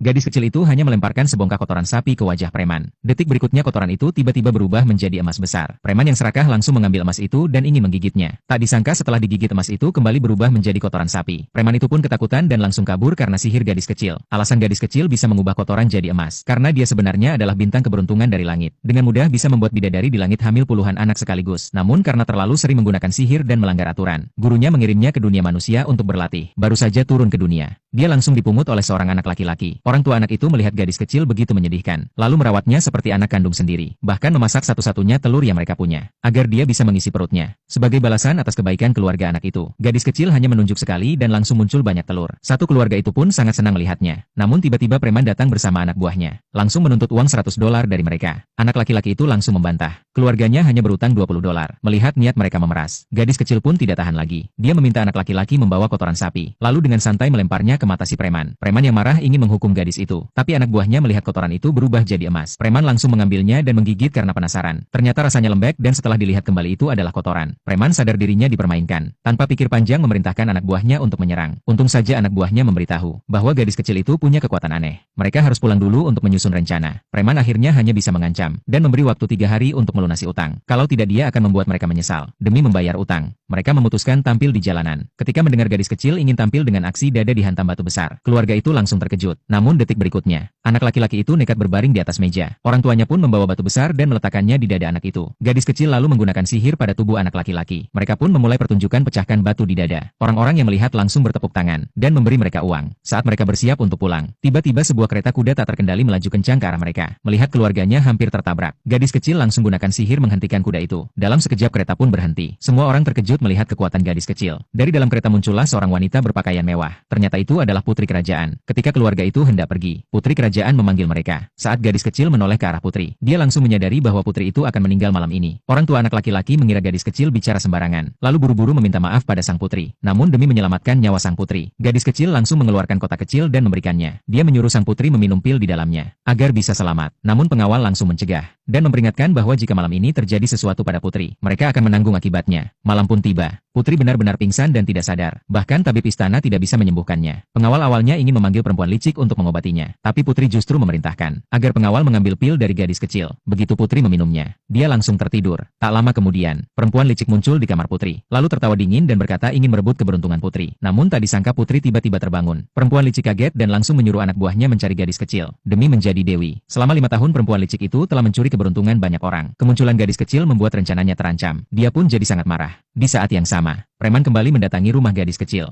Gadis kecil itu hanya melemparkan sebongkah kotoran sapi ke wajah preman. Detik berikutnya kotoran itu tiba-tiba berubah menjadi emas besar. Preman yang serakah langsung mengambil emas itu dan ingin menggigitnya. Tak disangka setelah digigit emas itu kembali berubah menjadi kotoran sapi. Preman itu pun ketakutan dan langsung kabur karena sihir gadis kecil. Alasan gadis kecil bisa mengubah kotoran jadi emas, karena dia sebenarnya adalah bintang keberuntungan dari langit. Dengan mudah bisa membuat bidadari di langit hamil puluhan anak sekaligus. Namun karena terlalu sering menggunakan sihir dan melanggar aturan, gurunya mengirimnya ke dunia manusia untuk berlatih. Baru saja turun ke dunia, dia langsung dipungut oleh seorang anak laki-laki. Orang tua anak itu melihat gadis kecil begitu menyedihkan, lalu merawatnya seperti anak kandung sendiri. Bahkan memasak satu-satunya telur yang mereka punya, agar dia bisa mengisi perutnya. Sebagai balasan atas kebaikan keluarga anak itu, gadis kecil hanya menunjuk sekali dan langsung muncul banyak telur. Satu keluarga itu pun sangat senang melihatnya. Namun tiba-tiba preman datang bersama anak buahnya, langsung menuntut uang $100 dari mereka. Anak laki-laki itu langsung membantah. Keluarganya hanya berutang $20. Melihat niat mereka memeras, gadis kecil pun tidak tahan lagi. Dia meminta anak laki-laki membawa kotoran sapi, lalu dengan santai melemparnya ke mata si preman. Preman yang marah ingin menghukum gadis itu, tapi anak buahnya melihat kotoran itu berubah jadi emas. Preman langsung mengambilnya dan menggigit karena penasaran. Ternyata rasanya lembek dan setelah dilihat kembali itu adalah kotoran. Preman sadar dirinya dipermainkan. Tanpa pikir panjang memerintahkan anak buahnya untuk menyerang. Untung saja anak buahnya memberitahu bahwa gadis kecil itu punya kekuatan aneh. Mereka harus pulang dulu untuk menyusun rencana. Preman akhirnya hanya bisa mengancam dan memberi waktu 3 hari untuk melunasi utang. Kalau tidak dia akan membuat mereka menyesal. Demi membayar utang, mereka memutuskan tampil di jalanan. Ketika mendengar gadis kecil ingin tampil dengan aksi dada dihantam batu besar, keluarga itu langsung terkejut. Namun detik berikutnya, anak laki-laki itu nekat berbaring di atas meja. Orang tuanya pun membawa batu besar dan meletakkannya di dada anak itu. Gadis kecil lalu menggunakan sihir pada tubuh anak laki-laki. Mereka pun memulai pertunjukan pecahkan batu di dada. Orang-orang yang melihat langsung bertepuk tangan dan memberi mereka uang. Saat mereka bersiap untuk pulang, tiba-tiba sebuah kereta kuda tak terkendali melaju kencang ke arah mereka. Melihat keluarganya hampir tertabrak, gadis kecil langsung gunakan sihir menghentikan kuda itu. Dalam sekejap kereta pun berhenti. Semua orang terkejut melihat kekuatan gadis kecil. Dari dalam kereta muncullah seorang wanita berpakaian mewah. Ternyata itu adalah putri kerajaan. Ketika keluarga itu hendak pergi, putri kerajaan memanggil mereka. Saat gadis kecil menoleh ke arah putri, dia langsung menyadari bahwa putri itu akan meninggal malam ini. Orang tua anak laki-laki mengira gadis kecil bicara sembarangan, lalu buru-buru meminta maaf pada sang putri. Namun demi menyelamatkan nyawa sang putri, gadis kecil langsung mengeluarkan kotak kecil dan memberikannya. Dia menyuruh sang putri meminum pil di dalamnya, agar bisa selamat. Namun pengawal langsung mencegah, dan memperingatkan bahwa jika malam ini terjadi sesuatu pada putri, mereka akan menanggung akibatnya. Malam pun tiba. Putri benar-benar pingsan dan tidak sadar. Bahkan tabib istana tidak bisa menyembuhkannya. Pengawal awalnya ingin memanggil perempuan licik untuk mengobatinya, tapi putri justru memerintahkan agar pengawal mengambil pil dari gadis kecil. Begitu putri meminumnya, dia langsung tertidur. Tak lama kemudian, perempuan licik muncul di kamar putri, lalu tertawa dingin dan berkata ingin merebut keberuntungan putri. Namun tak disangka putri tiba-tiba terbangun. Perempuan licik kaget dan langsung menyuruh anak buahnya mencari gadis kecil demi menjadi dewi. Selama 5 tahun perempuan licik itu telah mencuri keberuntungan banyak orang. Kemunculan gadis kecil membuat rencananya terancam. Dia pun jadi sangat marah. Di saat yang sama, preman kembali mendatangi rumah gadis kecil.